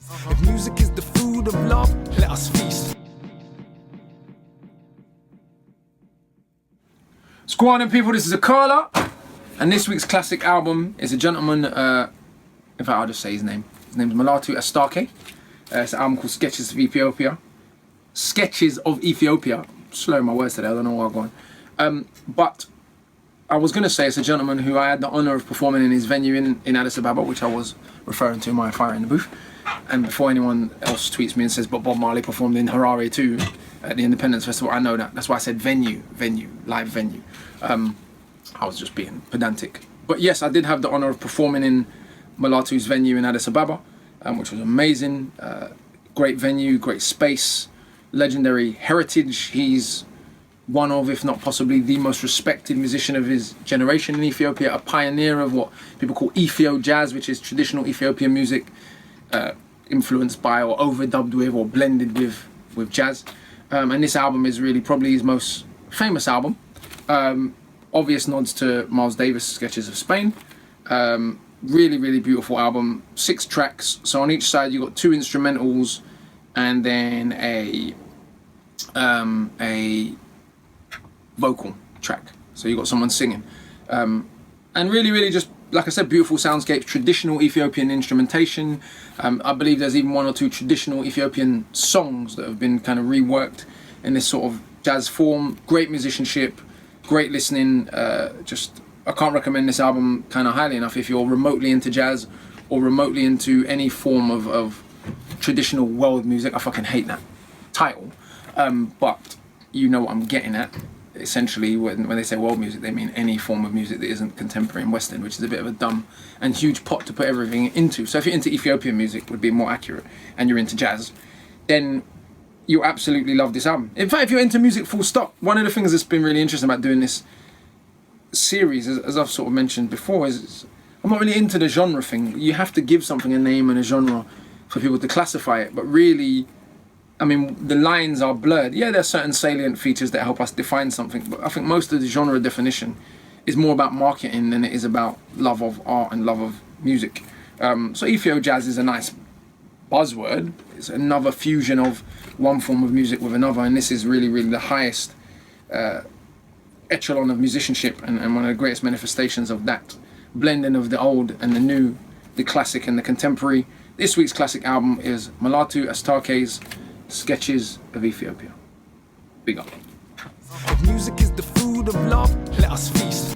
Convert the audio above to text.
If music is the food of love, let us feast. Squad and people, this is Akala, and this week's classic album is a gentleman, in fact I'll just say his name. His name's Mulatu, Astatke. It's an album called Sketches of Ethiopia. Sketches of Ethiopia. Slurring my words today, I don't know where I'm going. But I was going to say it's a gentleman who I had the honour of performing in his venue in Addis Ababa, which I was referring to in my Fire in the Booth. And before anyone else tweets me and says, but Bob Marley performed in Harare too at the Independence Festival, I know that. That's why I said venue, live venue. I was just being pedantic. But yes, I did have the honour of performing in Mulatu's venue in Addis Ababa, which was amazing. Great venue, great space, legendary heritage. He's one of, if not possibly, the most respected musician of his generation in Ethiopia, a pioneer of what people call Ethio jazz, which is traditional Ethiopian music, influenced by or overdubbed with or blended with jazz. And this album is really probably his most famous album. Obvious nods to Miles Davis' Sketches of Spain. Really, really beautiful album. 6 tracks. So on each side you got 2 instrumentals and then a vocal track. So you got someone singing. And really, really just, like I said, beautiful soundscapes, traditional Ethiopian instrumentation. I believe there's even 1 or 2 traditional Ethiopian songs that have been kind of reworked in this sort of jazz form. Great musicianship, great listening. I can't recommend this album kind of highly enough if you're remotely into jazz or remotely into any form of traditional world music. I fucking hate that title, but you know what I'm getting at. Essentially, when they say world music, they mean any form of music that isn't contemporary and Western, which is a bit of a dumb and huge pot to put everything into. So if you're into Ethiopian music, would be more accurate, and you're into jazz, then you absolutely love this album. In fact, if you're into music full stop, one of the things that's been really interesting about doing this series, as I've sort of mentioned before, is I'm not really into the genre thing. You have to give something a name and a genre for people to classify it, but really, I mean, the lines are blurred. Yeah, there are certain salient features that help us define something, but I think most of the genre definition is more about marketing than it is about love of art and love of music. So Ethio jazz is a nice buzzword. It's another fusion of one form of music with another, and this is really, really the highest echelon of musicianship and one of the greatest manifestations of that blending of the old and the new, the classic and the contemporary. This week's classic album is Mulatu Astatke's Sketches of Ethiopia. Big up. If music is the food of love, let us feast.